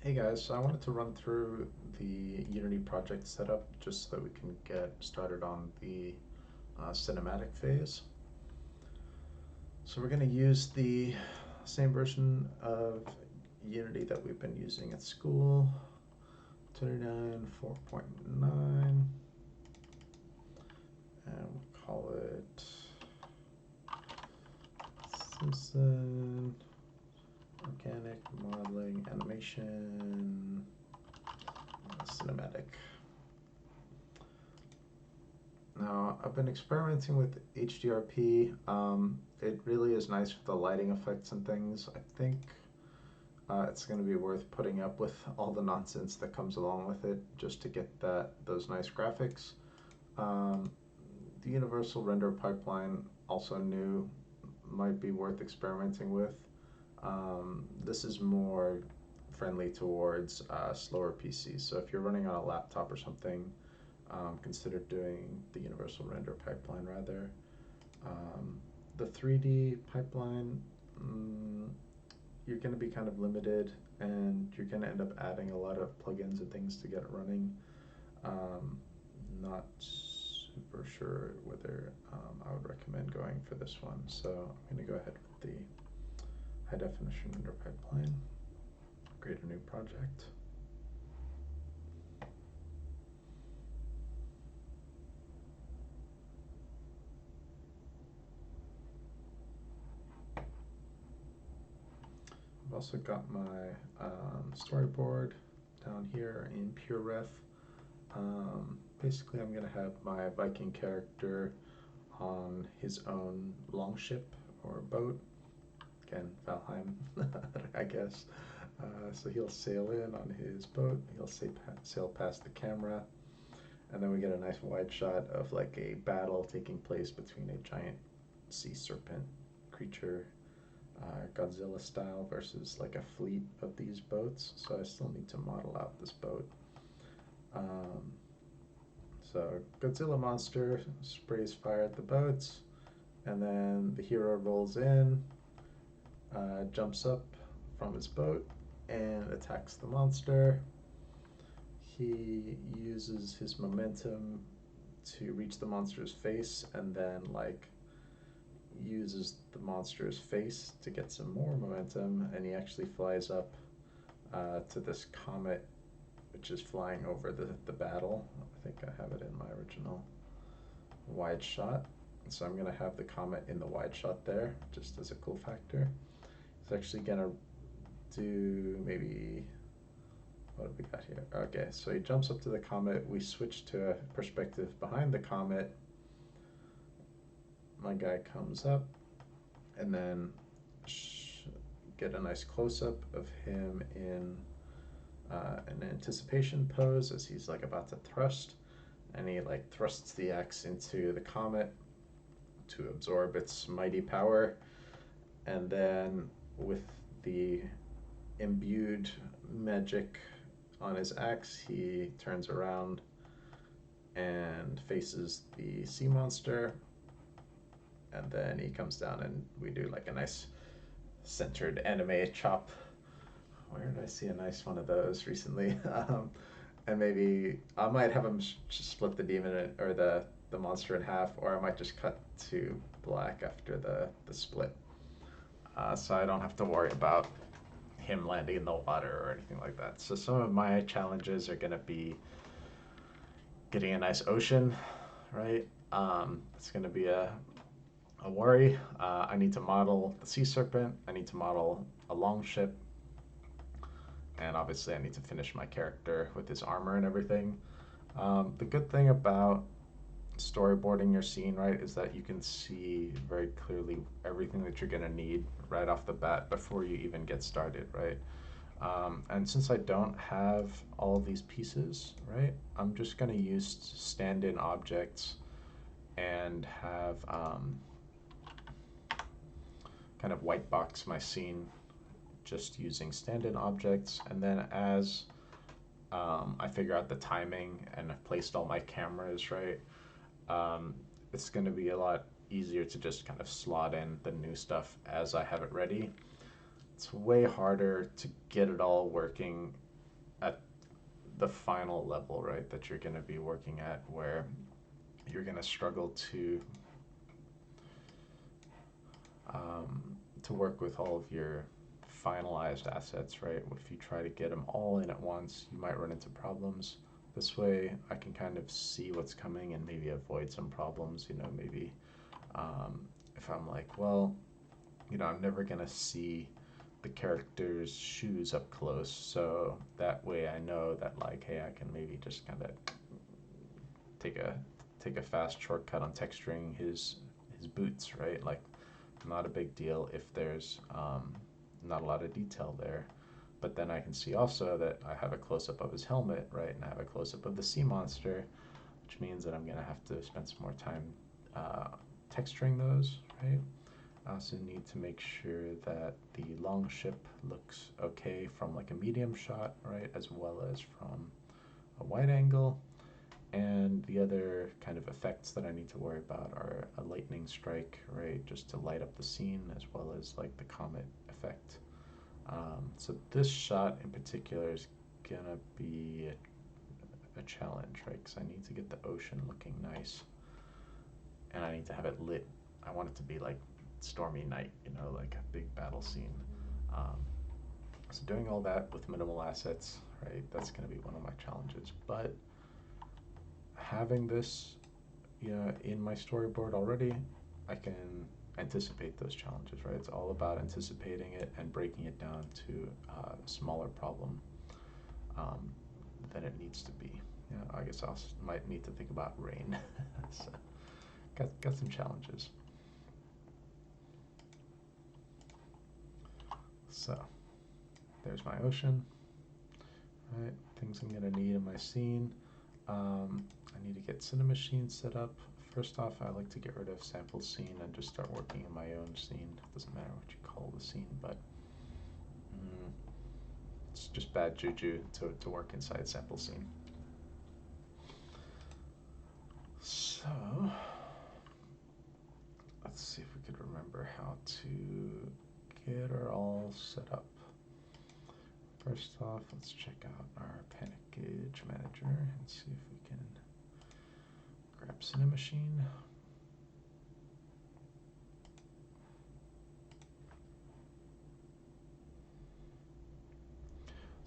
Hey guys, so I wanted to run through the Unity project setup just so that we can get started on the cinematic phase. So we're going to use the same version of Unity that we've been using at school, 29.4.9, and we'll call it Simpson Organic Modeling Animation Cinematic. Now, I've been experimenting with HDRP. It really is nice with the lighting effects and things. I think it's going to be worth putting up with all the nonsense that comes along with it just to get those nice graphics. Um, the universal render pipeline, also new, might be worth experimenting with. This is more friendly towards slower PCs. So if you're running on a laptop or something, consider doing the universal render pipeline rather. The 3D pipeline, you're going to be kind of limited and you're going to end up adding a lot of plugins and things to get it running. Not super sure whether I would recommend going for this one. So I'm going to go ahead with the high definition render pipeline, create a new project. I've also got my storyboard down here in PureRef. Basically, I'm going to have my Viking character on his own longship or boat. Again, Valheim, I guess. So he'll sail in on his boat, he'll sail past the camera, and then we get a nice wide shot of like a battle taking place between a giant sea serpent creature, Godzilla style, versus like a fleet of these boats. So I still need to model out this boat. Um, so Godzilla monster sprays fire at the boats, and then the hero rolls in, jumps up from his boat, and attacks the monster. He uses his momentum to reach the monster's face, and then like uses the monster's face to get some more momentum, and he actually flies up to this comet, which is flying over the battle. I think I have it in my original wide shot. So I'm going to have the comet in the wide shot there, just as a cool factor. It's actually going to do maybe, what have we got here? Okay, so he jumps up to the comet. We switch to a perspective behind the comet. My guy comes up, and then get a nice close-up of him in an anticipation pose as he's like about to thrust, and he like thrusts the axe into the comet to absorb its mighty power, and then with the imbued magic on his axe, he turns around and faces the sea monster, and then he comes down and we do like a nice centered anime chop. Where did I see a nice one of those recently? And maybe I might have him split the demon or the monster in half, or I might just cut to black after the split, so I don't have to worry about him landing in the water or anything like that. So some of my challenges are going to be getting a nice ocean, right? It's going to be a worry. I need to model the sea serpent. I need to model a long ship, and obviously I need to finish my character with his armor and everything. The good thing about storyboarding your scene, right, is that you can see very clearly everything that you're going to need right off the bat before you even get started, right? And since I don't have all of these pieces, right, I'm just going to use stand-in objects and have kind of white box my scene just using stand-in objects. And then as I figure out the timing and I've placed all my cameras right, it's going to be a lot easier to just kind of slot in the new stuff as I have it ready. It's way harder to get it all working at the final level, right, that you're going to be working at, where you're going to struggle to work with all of your finalized assets, right? If you try to get them all in at once, you might run into problems. This way, I can kind of see what's coming and maybe avoid some problems. You know, maybe if I'm like, well, you know, I'm never gonna see the character's shoes up close, so that way I know that, like, hey, I can maybe just kind of take a take a fast shortcut on texturing his boots, right? Like, not a big deal if there's not a lot of detail there. But then I can see also that I have a close up of his helmet, right? And I have a close up of the sea monster, which means that I'm going to have to spend some more time uh, texturing those, right? I also need to make sure that the long ship looks okay from like a medium shot, right? As well as from a wide angle. And the other kind of effects that I need to worry about are a lightning strike, right? Just to light up the scene, as well as like the comet effect. So this shot in particular is gonna be a challenge, right? Because I need to get the ocean looking nice, and I need to have it lit. I want it to be like stormy night, you know, like a big battle scene. Um, so doing all that with minimal assets, right? That's gonna be one of my challenges. But having this, you know, in my storyboard already, I can anticipate those challenges, right? It's all about anticipating it and breaking it down to a smaller problem um, than it needs to be. You know, I guess I might need to think about rain. So, got some challenges. So there's my ocean, right? Things I'm gonna need in my scene. I need to get Cinemachine set up. First off, I like to get rid of sample scene and just start working in my own scene. Doesn't matter what you call the scene, but it's just bad juju to work inside sample scene. So let's see if we could remember how to get her all set up. First off, let's check out our package manager and see if we can grab Cinemachine.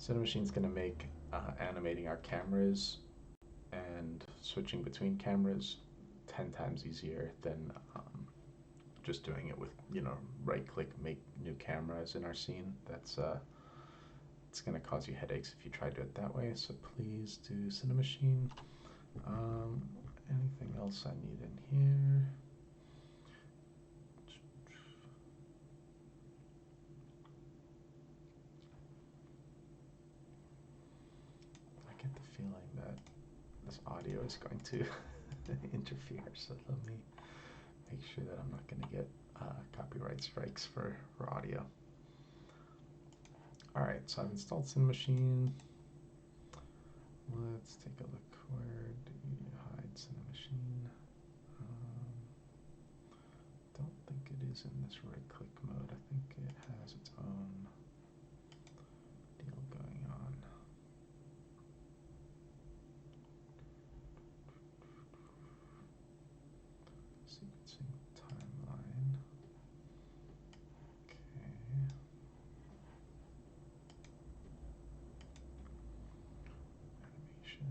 Cinemachine's going to make animating our cameras and switching between cameras 10 times easier than just doing it with, you know, right click, make new cameras in our scene. That's it's going to cause you headaches if you try to do it that way. So please do Cinemachine. Anything else I need in here? I get the feeling that this audio is going to interfere, so let me make sure that I'm not going to get copyright strikes for audio. Alright, so I've installed Cinemachine. Let's take a look. Where do you hide Cinemachine? Don't think it is in this right click mode. I think it has its own deal going on. Sequencing timeline. Okay. Animation.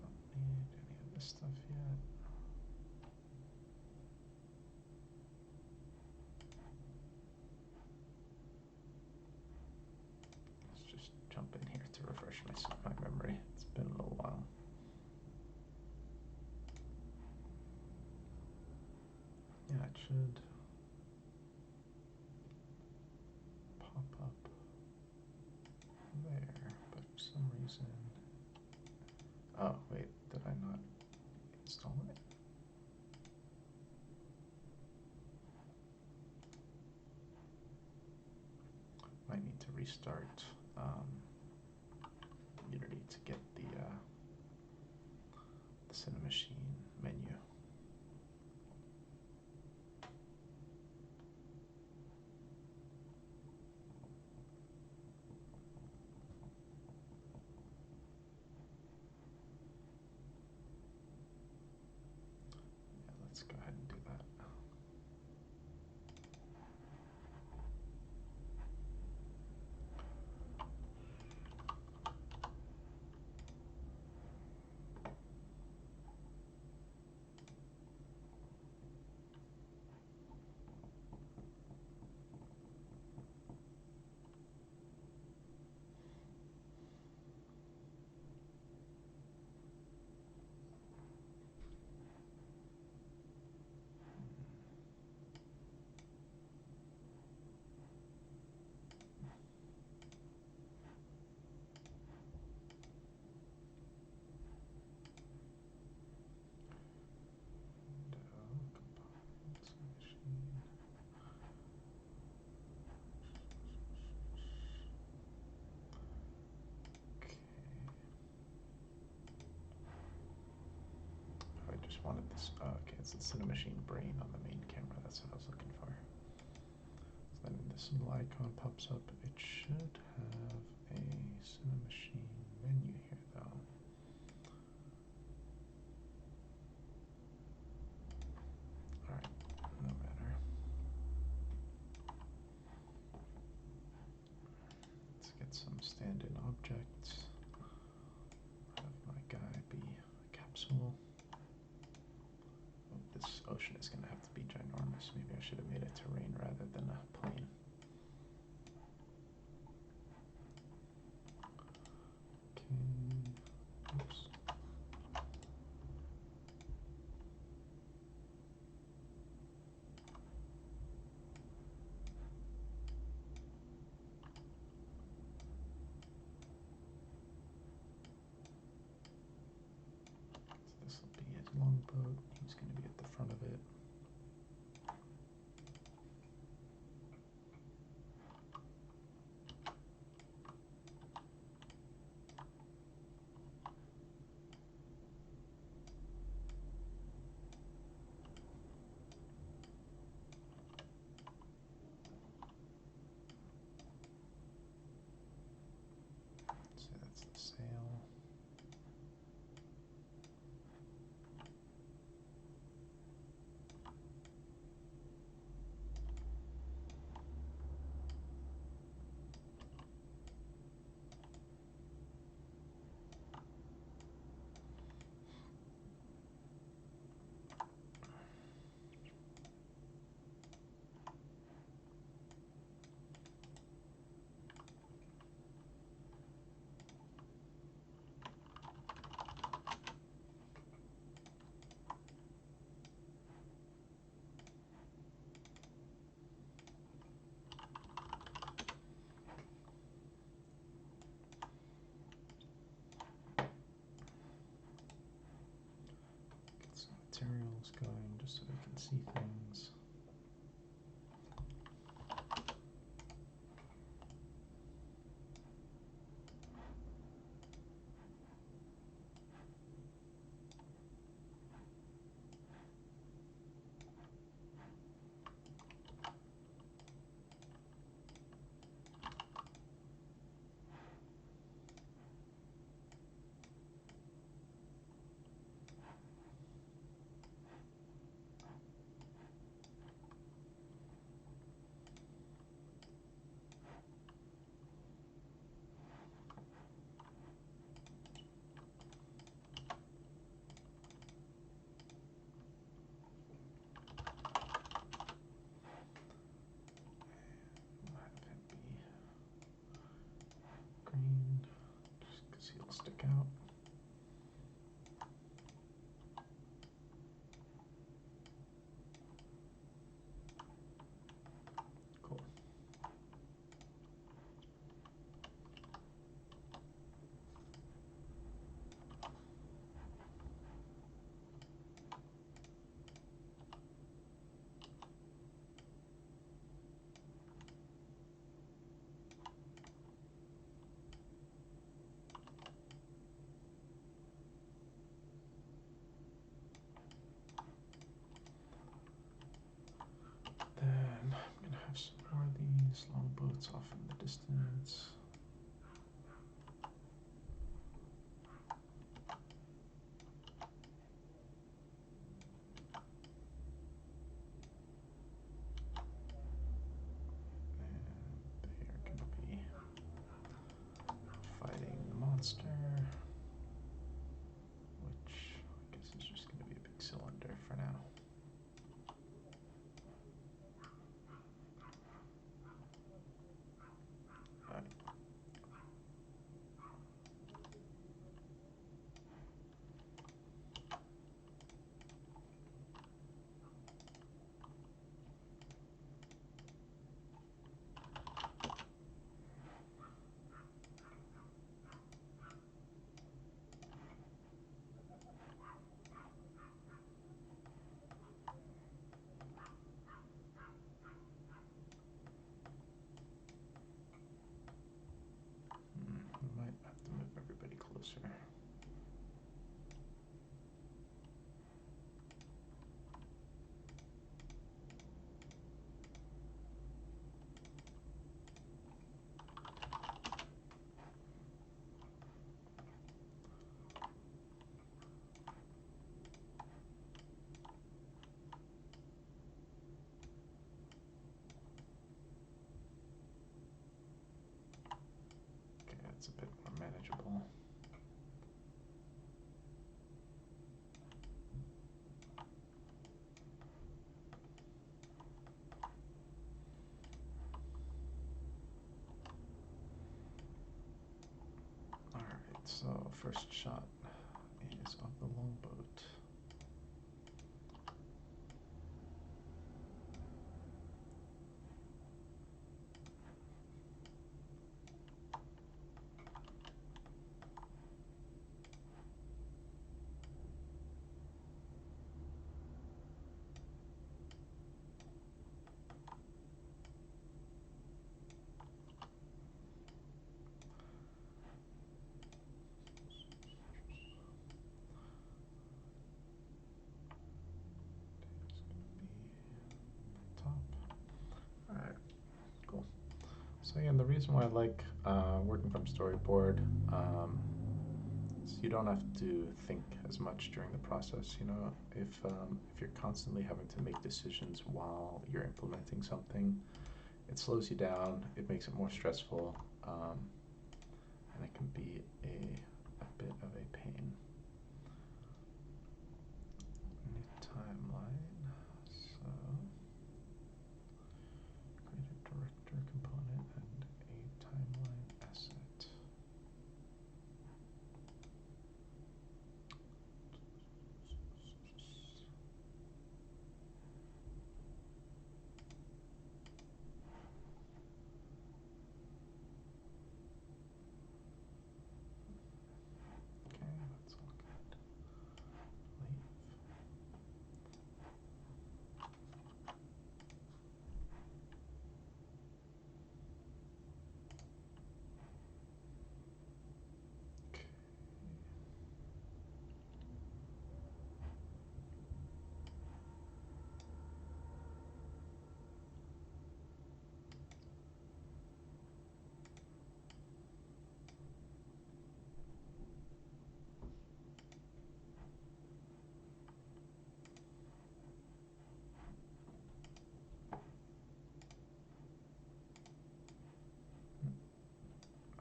Don't need any of this stuff yet. Let's just jump in here to refresh my memory. It's been a little while. Yeah, it should pop up there, but for some reason, oh wait, Did I not install it? Might need to restart Unity to get the Cinemachine menu. Yeah, let's go ahead and do that. I just wanted this. Okay, it's the Cinemachine brain on the main camera. That's what I was looking for. So then this little icon pops up. It should have a Cinemachine menu here, though. All right, no matter. Let's get some stand-in objects. Have my guy be a capsule. Oh, this ocean is going to have to be ginormous. Maybe I should have made it terrain rather than a plane. Okay. Oops. So this will be his longboat. He's going to be at the front of it. So that's the sail. Get some materials going just so we can see things. that's a bit more manageable. Alright, so first shot is of the longboat. Alright, cool. So again, the reason why I like working from storyboard is you don't have to think as much during the process. You know, if you're constantly having to make decisions while you're implementing something, it slows you down. It makes it more stressful, and it can be a bit of a pain. New timeline. So create a director component and a timeline asset. Okay, that's all good. Leave. Okay.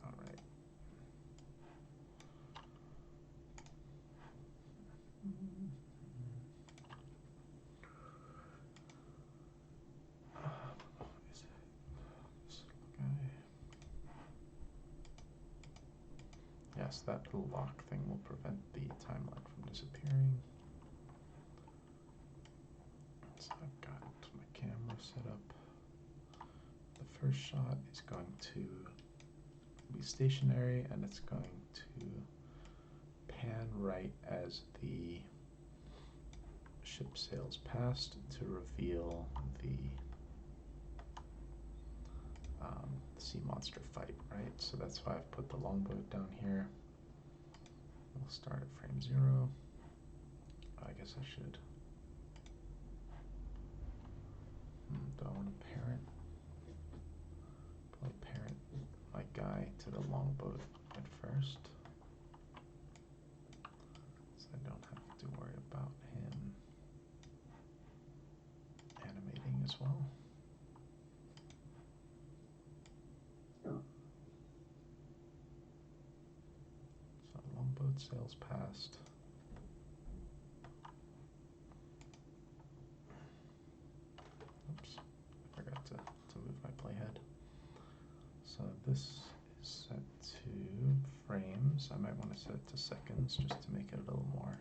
All right. Is it this guy? Yes, that little lock thing will prevent the timeline from disappearing. So I've got my camera set up. The first shot is going to be stationary, and it's going to pan right as the ship sails past to reveal the sea monster fight, right? So that's why I've put the longboat down here. We'll start at frame 0. I guess I should. Do I want to parent? Probably parent my guy to the longboat at first, so I don't have to worry about him animating as well. So longboat sails past. Oops, I forgot to move my playhead. So this is set to frames. I might want to set it to seconds just to make it a little more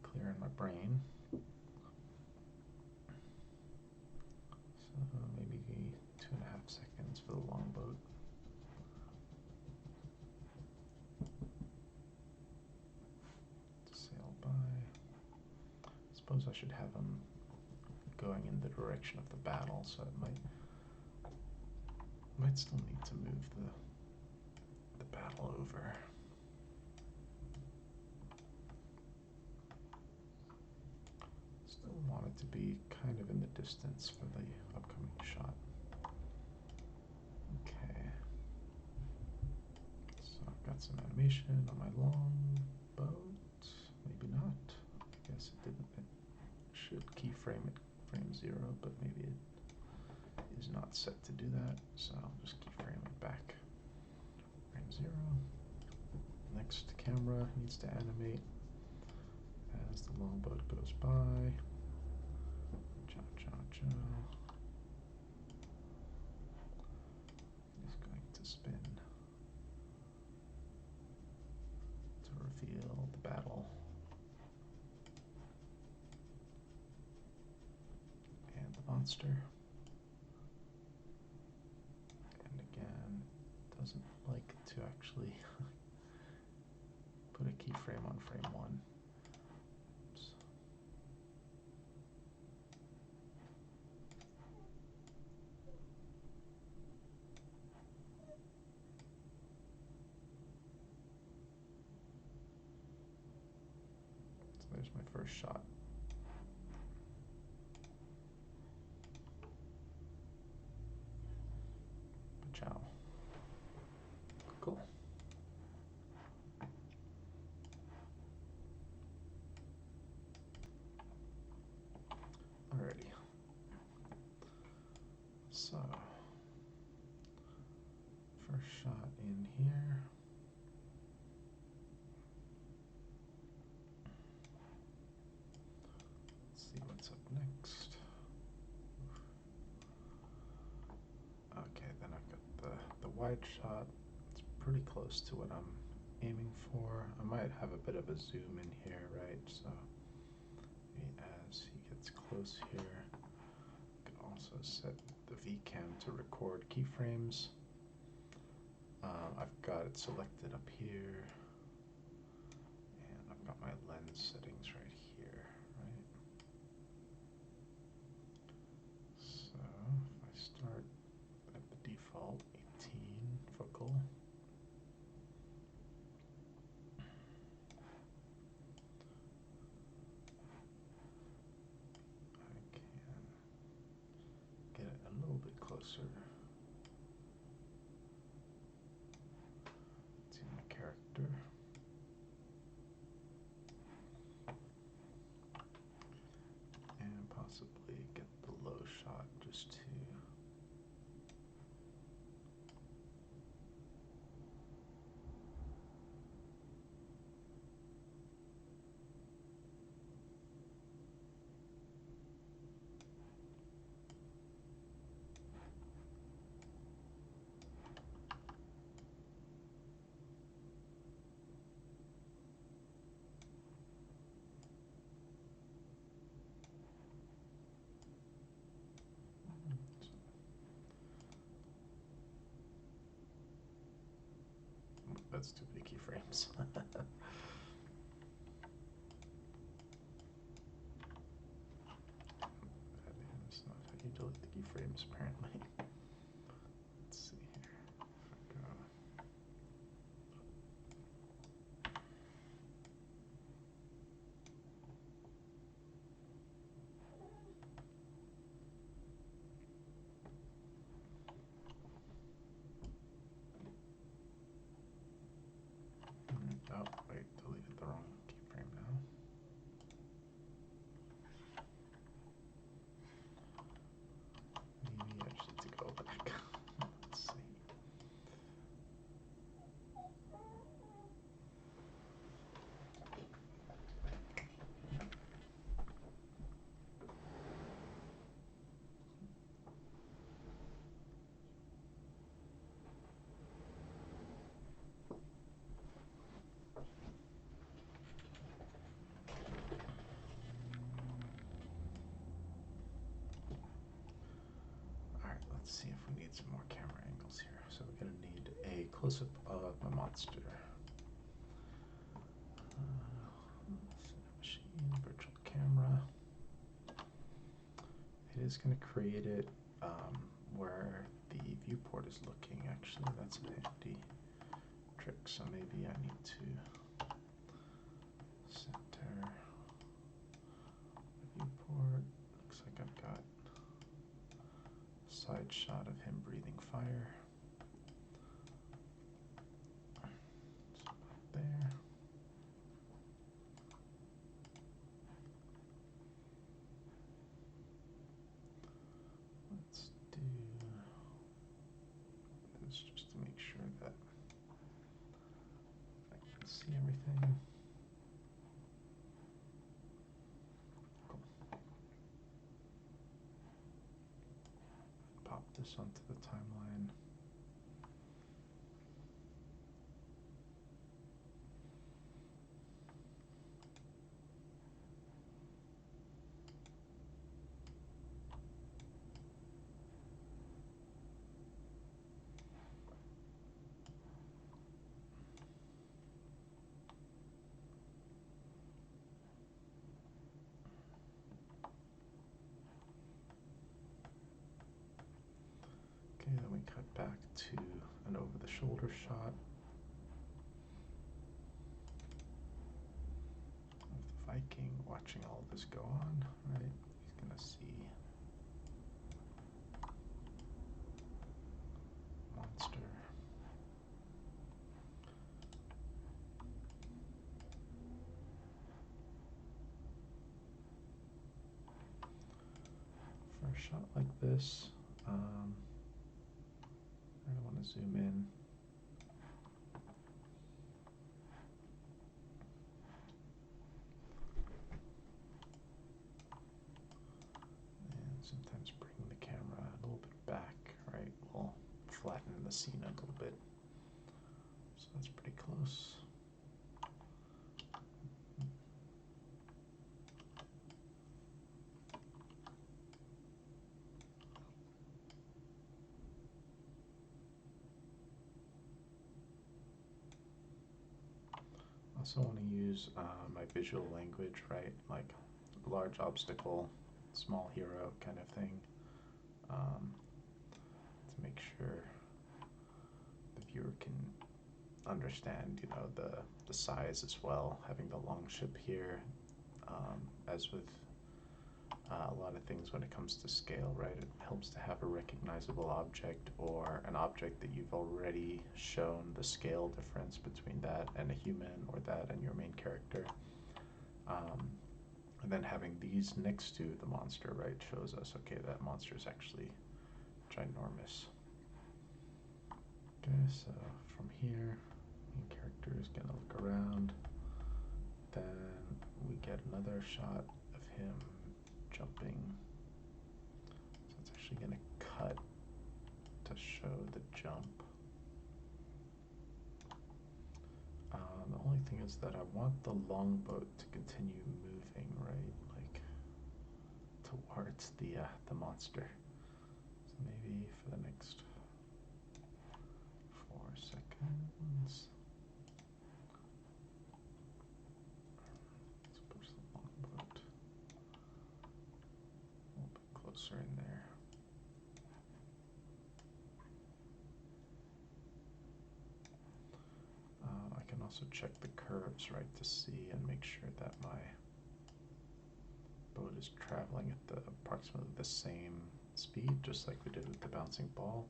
clear in my brain. So maybe 2.5 seconds for the longboat. Sail by. I suppose I should have them going in the direction of the battle, so it might still need to move the battle over. Still want it to be kind of in the distance for the upcoming shot. Okay. So I've got some animation on my long boat. Maybe not. I guess it didn't. It should keyframe at frame 0, but maybe it is not set to do that. So I'll just keyframe it back right frame 0. Next camera needs to animate as the longboat goes by. Ciao, ciao, ciao. He's going to spin to reveal the battle. And the monster. And again, it doesn't like to actually put a keyframe on frame 1. Oops. So there's my first shot. Ciao. Cool. Alrighty. So, first shot in here. Let's see what's up next. Okay, then I've got the wide shot. It's pretty close to what I'm aiming for. I might have a bit of a zoom in here, right? So as he gets close here, I can also set the V-cam to record keyframes. I've got it selected up here, and I've got my lens settings right here, right? So if I start at the default 18 focal, I can get it a little bit closer to my character. And possibly get the low shot just to that's too many keyframes. That is not how you delete the keyframes, apparently. Let's see here. If I go. Oh, wait, deleted the wrong keyframe now. Maybe I just need to go back. Let's see. Alright, let's see if we need some more camera angles here. So we're going to need a close-up of a monster. Cinemachine, virtual camera. It is going to create it where the viewport is looking. Actually, that's a handy trick. So maybe I need to center the viewport. Looks like I've got a side shot of him breathing fire. So about there. Let's do this just to make sure that this onto the timeline. Okay, then we cut back to an over-the-shoulder shot of the Viking watching all of this go on, right? He's gonna see monster. For a shot like this, I want to zoom in. And sometimes bringing the camera a little bit back, right, will flatten the scene a little bit. So that's pretty close. Also want to use my visual language, right? Like large obstacle, small hero kind of thing, to make sure the viewer can understand, you know, the size as well. Having the long ship here, as with a lot of things when it comes to scale, right? It helps to have a recognizable object or an object that you've already shown the scale difference between that and a human or that and your main character. And then having these next to the monster, right, shows us, okay, that monster is actually ginormous. Okay, so from here, main character is gonna look around. Then we get another shot of him jumping. So it's actually gonna cut to show the jump. The only thing is that I want the longboat to continue moving, right, like towards the monster. So maybe for the next 4 seconds, let's push the longboat a little bit closer in there. I can also check the curves, right, to see and make sure that my boat is traveling at the approximately the same speed, just like we did with the bouncing ball.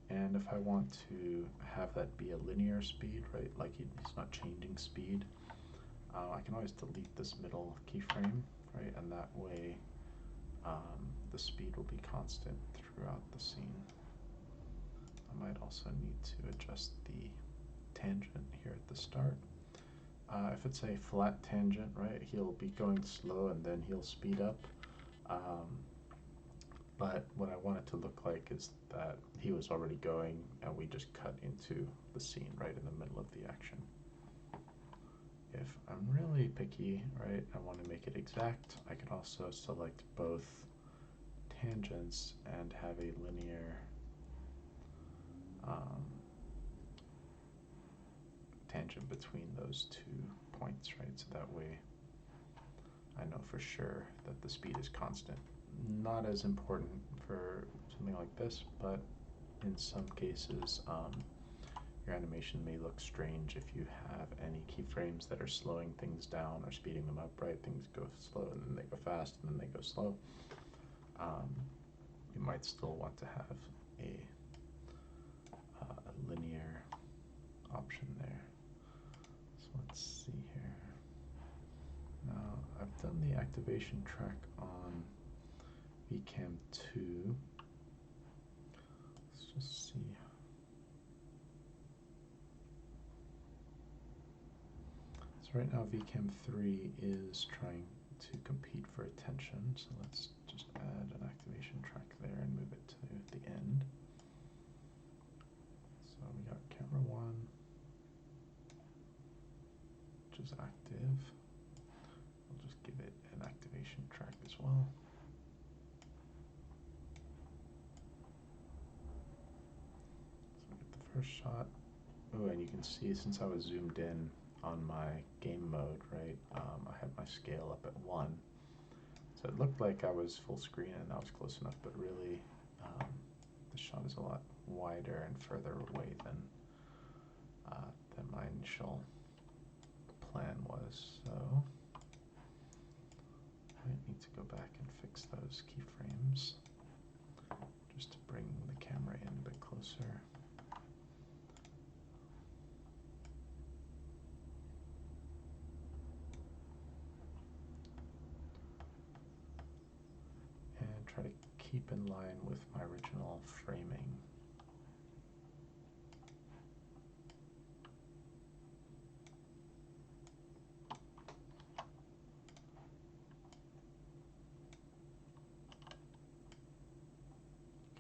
And if I want to have that be a linear speed, right, like he's not changing speed, I can always delete this middle keyframe, right, and that way the speed will be constant throughout the scene. I might also need to adjust the tangent here at the start. If it's a flat tangent, right, he'll be going slow and then he'll speed up. But what I want it to look like is that he was already going and we just cut into the scene right in the middle of the action. If I'm really picky, right, I want to make it exact, I can also select both tangents and have a linear tangent between those 2 points, right? So that way I know for sure that the speed is constant. Not as important for something like this, but in some cases your animation may look strange if you have any keyframes that are slowing things down or speeding them up, right? Things go slow and then they go fast and then they go slow. You might still want to have a linear option there. So let's see here. Now I've done the activation track on VCam 2. Let's just see. So right now VCam 3 is trying to compete for attention, so let's just add an activation track there and move it to the end. So we got camera 1, which is active. We'll just give it an activation track as well. So we get the first shot. Oh, and you can see since I was zoomed in on my game mode, right, I had my scale up at 1. So it looked like I was full screen and I was close enough, but really the shot is a lot wider and further away than my initial plan was. So I might need to go back and fix those keyframes just to bring the camera in a bit closer. And try to keep in line with my original framing.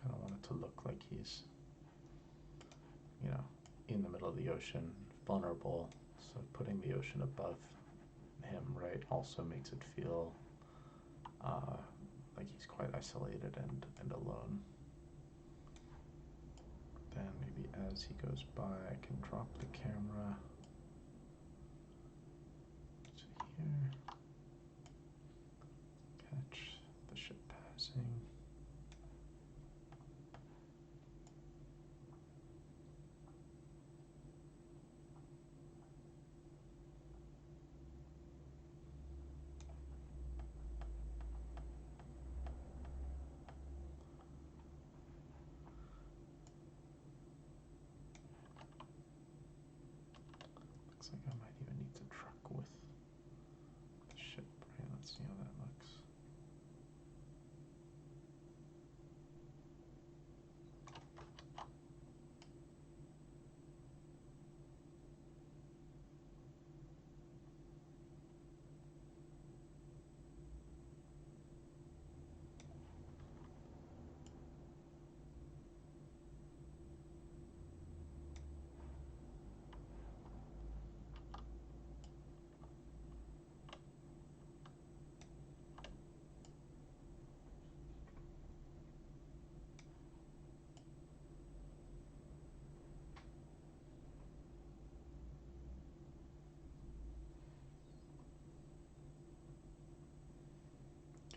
Kind of want it to look like he's, you know, in the middle of the ocean, vulnerable. So putting the ocean above him, right, also makes it feel like he's quite isolated and alone. Then maybe as he goes by, I can drop the camera to here, catch the ship passing. Looks like I might even need to truck with the ship, right? Let's see how that looks.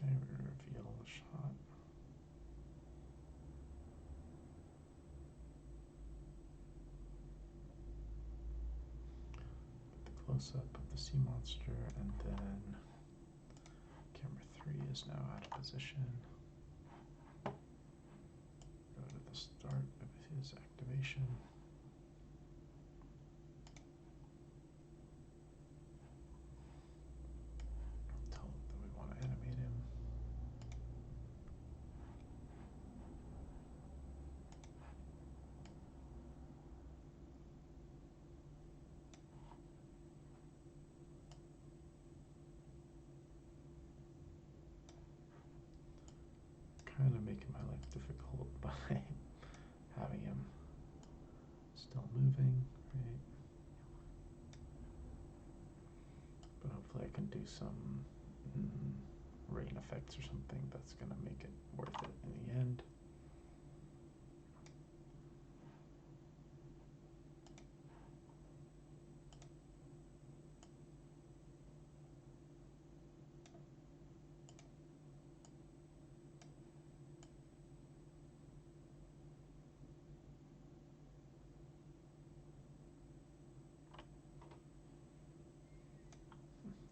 Okay, we reveal the shot. Get the close-up of the sea monster, and then camera 3 is now out of position. Go to the start of his activation. Tell him that we want to animate him. Kind of making my life difficult by having him still moving, right? But hopefully I can do some rain effects or something that's going to make it worth it in the end.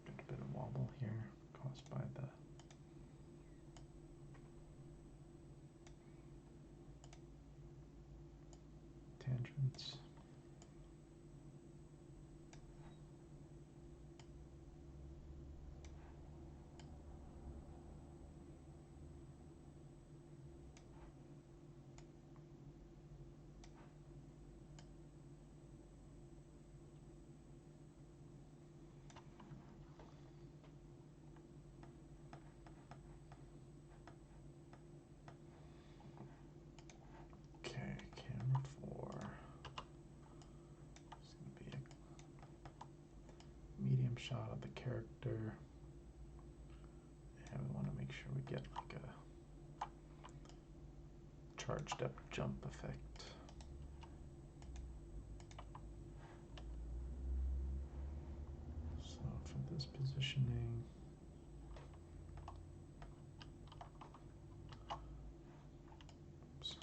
Got a bit of wobble here caused by the shot of the character. And we want to make sure we get like a charged up jump effect. So for this positioning, oops.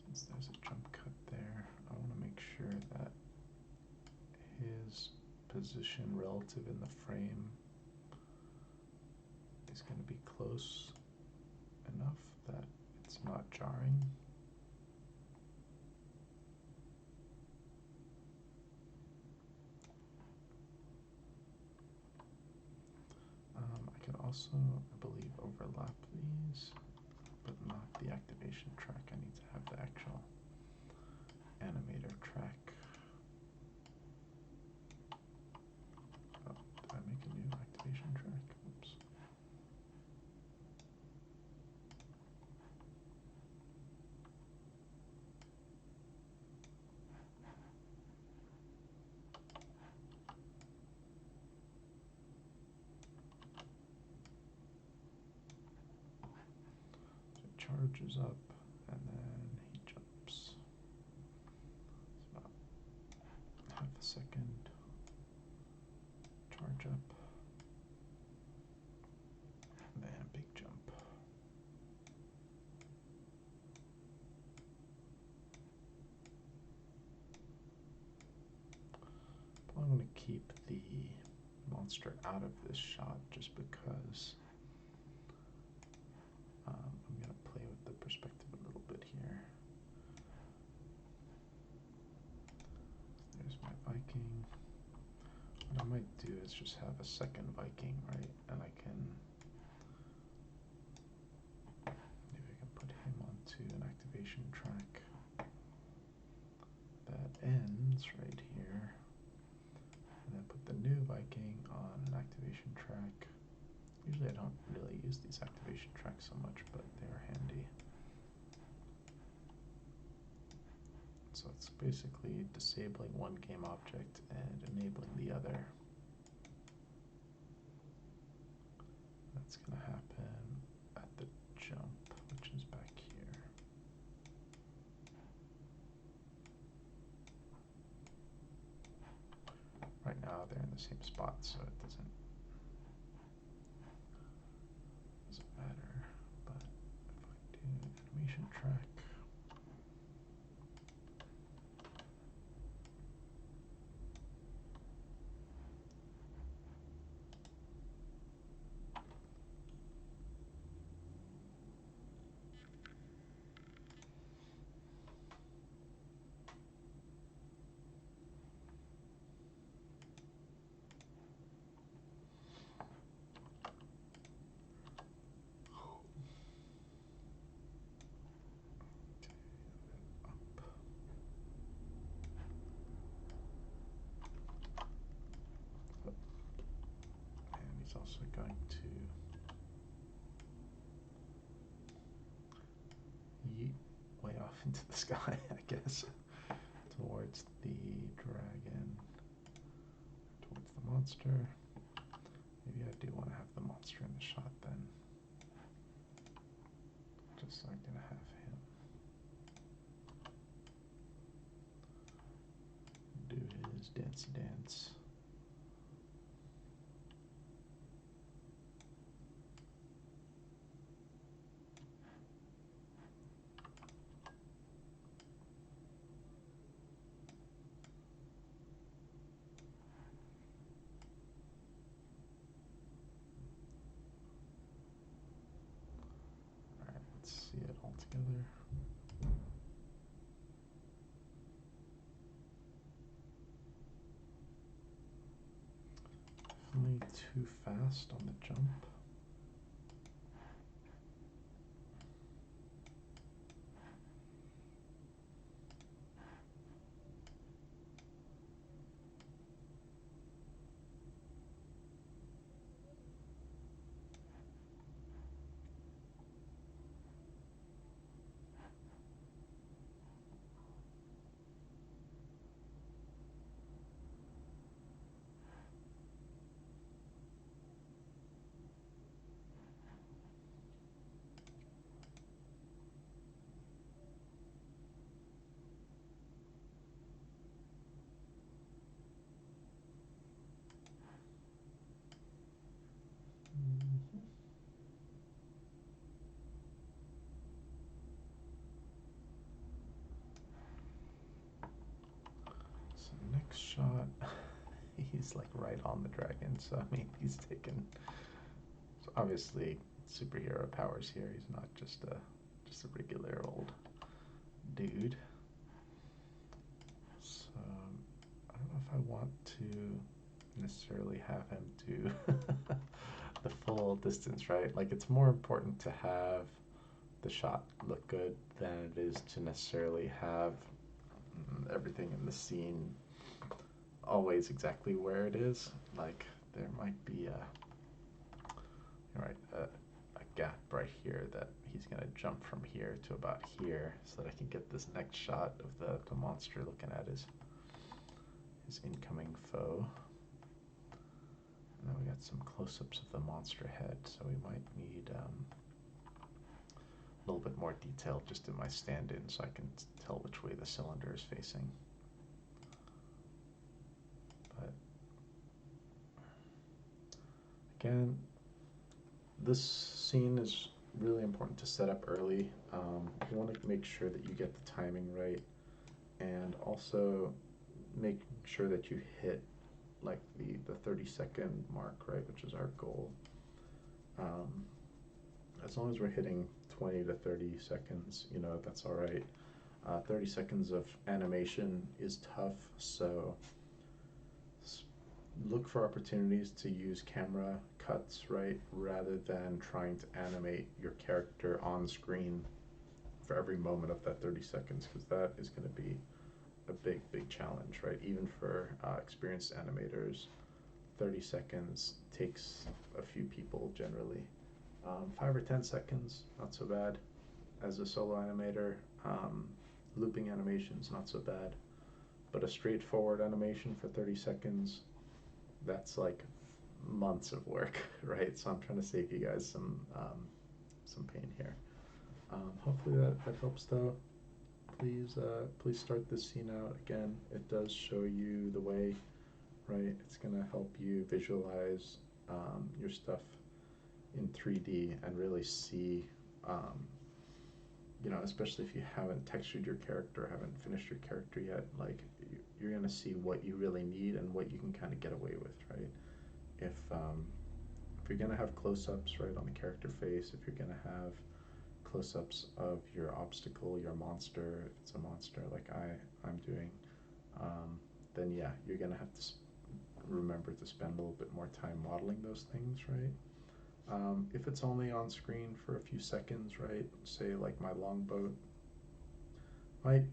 Since there's a jump cut there, I want to make sure that his position relative in the frame is going to be close enough that it's not jarring. I can also, I believe, overlap these, but not the activation track. I need to have the actual animator track. Oh, did I make a new activation track? Oops. So it charges up and then he jumps. It's about half a second. Charge up. And then big jump. I want to keep the monster out of this shot just because I'm going to play with the perspective a little bit here. There's my Viking. What I might do is just have a second Viking, right? And I can, maybe I can put him onto an activation track that ends right here. And then put the new Viking on an activation track. Usually I don't really use these activation tracks so much, but they're handy. So it's basically disabling one game object and enabling the other. That's going to happen at the jump, which is back here. Right now they're in the same spot, so it doesn't matter. But if I do animation track, and he's also going to yeet way off into the sky, I guess, towards the dragon, towards the monster. Maybe I do want to have the monster in the shot then, just so I can have him do his dancey dance. too fast on the jump. Mhm. So next shot, he's like right on the dragon. So I mean, he's taken so obviously superhero powers here. He's not just a regular old dude. So I don't know if I want to necessarily have him do the full distance, right? Like it's more important to have the shot look good than it is to necessarily have everything in the scene always exactly where it is. Like there might be a gap right here that he's gonna jump from here to about here so that I can get this next shot of the monster looking at his incoming foe. And then we got some close-ups of the monster head, so we might need a little bit more detail just in my stand-in so I can tell which way the cylinder is facing. But again, this scene is really important to set up early. You want to make sure that you get the timing right, and also make sure that you hit like the 30-second mark, right, which is our goal. As long as we're hitting 20 to 30 seconds, that's all right. 30 seconds of animation is tough, so look for opportunities to use camera cuts, right, rather than trying to animate your character on screen for every moment of that 30 seconds, because that is going to be a big challenge, right? Even for experienced animators, 30 seconds takes a few people generally. 5 or 10 seconds, not so bad. As a solo animator, looping animations, not so bad. But a straightforward animation for 30 seconds, that's like months of work, right? So I'm trying to save you guys some pain here. Hopefully that helps though. Please start this scene out again. It does show you the way, right? It's gonna help you visualize your stuff in 3D and really see, especially if you haven't textured your character, haven't finished your character yet, like you're gonna see what you really need and what you can kind of get away with, right? If you're gonna have close-ups right on the character face, if you're gonna have close-ups of your obstacle, your monster, if it's a monster like I'm doing, then yeah, you're gonna have to remember to spend a little bit more time modeling those things, right? If it's only on screen for a few seconds, right, say like my longboat, might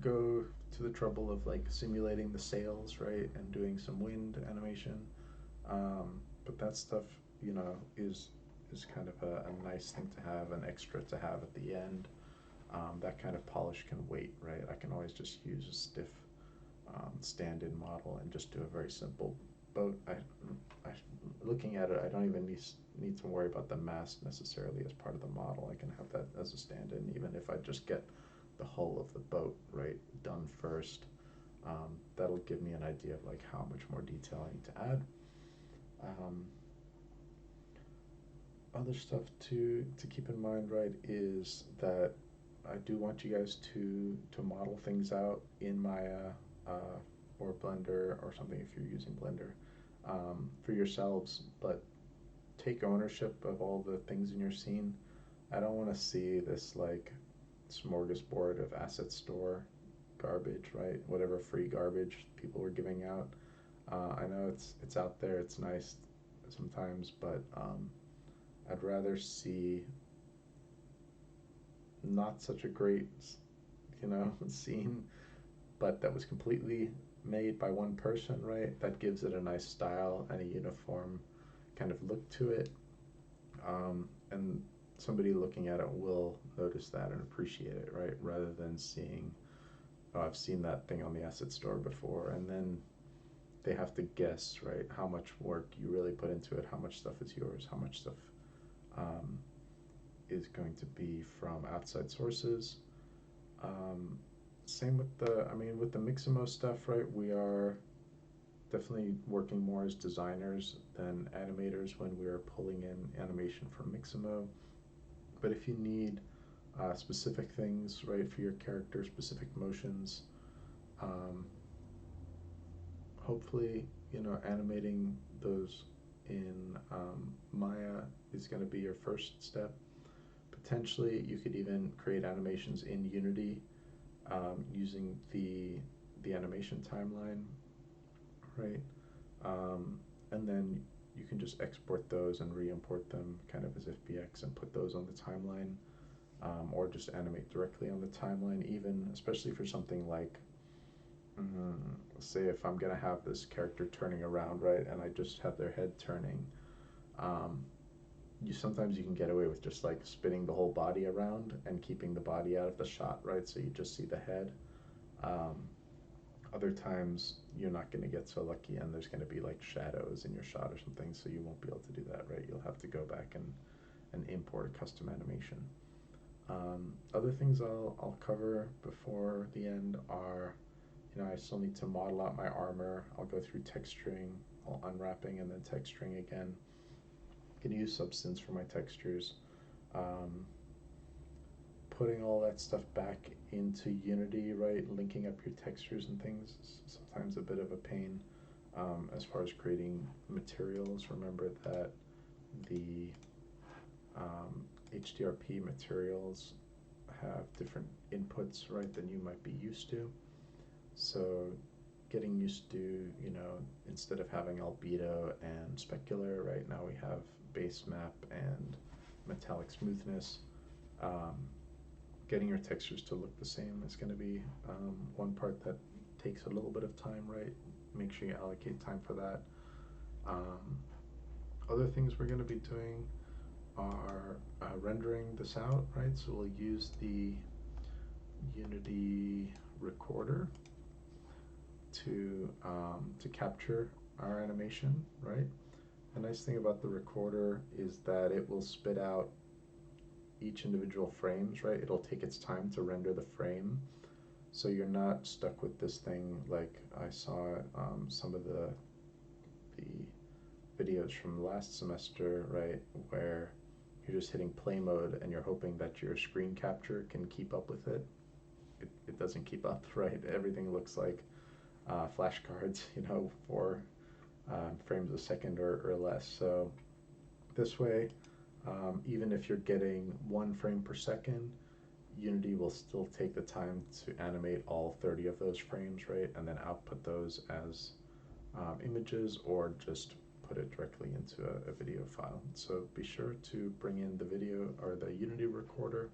go to the trouble of like simulating the sails, right, and doing some wind animation. But that stuff, is kind of a nice thing to have, an extra to have at the end. That kind of polish can wait, right? I can always just use a stiff stand-in model and just do a very simple boat. Looking at it, I don't even need to worry about the mast necessarily as part of the model. I can have that as a stand-in, even if I just get the hull of the boat right done first. That'll give me an idea of like how much more detail I need to add. Um, Other stuff to keep in mind, right, is that I do want you guys to model things out in Maya or Blender or something if you're using Blender for yourselves, but take ownership of all the things in your scene. I don't want to see this like smorgasbord of asset store garbage, right? Whatever free garbage people were giving out. I know it's out there. It's nice. sometimes, but I'd rather see not such a great, scene, but that was completely made by one person, right? That gives it a nice style and a uniform kind of look to it. And somebody looking at it will notice that and appreciate it, right? Rather than seeing, oh, I've seen that thing on the asset store before, and then they have to guess, right, how much work you really put into it, how much stuff is yours, how much stuff um, is going to be from outside sources. Um, Same with with the Mixamo stuff, right? We are definitely working more as designers than animators when we are pulling in animation from Mixamo. But if you need specific things, right, for your character, specific motions, um, hopefully, animating those in Maya is going to be your first step. Potentially, you could even create animations in Unity using the animation timeline, right? Um, and then you can just export those and re-import them kind of as FBX and put those on the timeline, or just animate directly on the timeline, even especially for something like, say if I'm gonna have this character turning around, right, and I just have their head turning, um, sometimes you can get away with just like spinning the whole body around and keeping the body out of the shot, right? So you just see the head. Um, Other times you're not going to get so lucky, and there's going to be like shadows in your shot or something, so you won't be able to do that, right? You'll have to go back and import a custom animation. Other things I'll cover before the end are, I still need to model out my armor. I'll go through texturing, unwrapping, and then texturing again. I can use Substance for my textures. Um, Putting all that stuff back into Unity, right? Linking up your textures and things is sometimes a bit of a pain. As far as creating materials, remember that the HDRP materials have different inputs, right, than you might be used to. So getting used to, instead of having albedo and specular, right, now we have base map and metallic smoothness. Um, Getting your textures to look the same is going to be one part that takes a little bit of time, right? Make sure you allocate time for that. Other things we're going to be doing are rendering this out, right? So we'll use the Unity recorder to capture our animation, right? The nice thing about the recorder is that it will spit out each individual frames, right? It'll take its time to render the frame, so you're not stuck with this thing like I saw some of the videos from last semester, right, where you're just hitting play mode and you're hoping that your screen capture can keep up with it. It doesn't keep up, right? Everything looks like flashcards, for frames a second or less. So this way, even if you're getting 1 frame per second, Unity will still take the time to animate all 30 of those frames, right, and then output those as images, or just put it directly into a video file. So be sure to bring in the video or the Unity recorder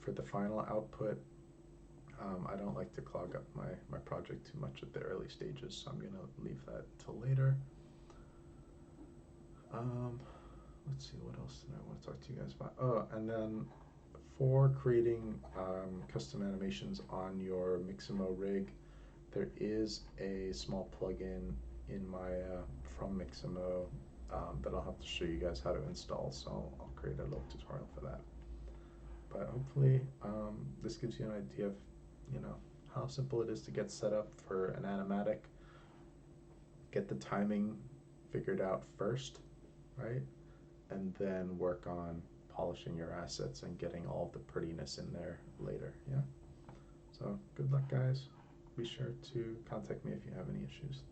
for the final output. I don't like to clog up my project too much at the early stages, so I'm going to leave that till later. Let's see, what else did I want to talk to you guys about? Oh, and then for creating custom animations on your Mixamo rig, there is a small plugin in Maya from Mixamo that I'll have to show you guys how to install, so I'll create a little tutorial for that. But hopefully this gives you an idea of, how simple it is to get set up for an animatic. Get the timing figured out first, right? And then work on polishing your assets and getting all the prettiness in there later, yeah? So good luck, guys. Be sure to contact me if you have any issues.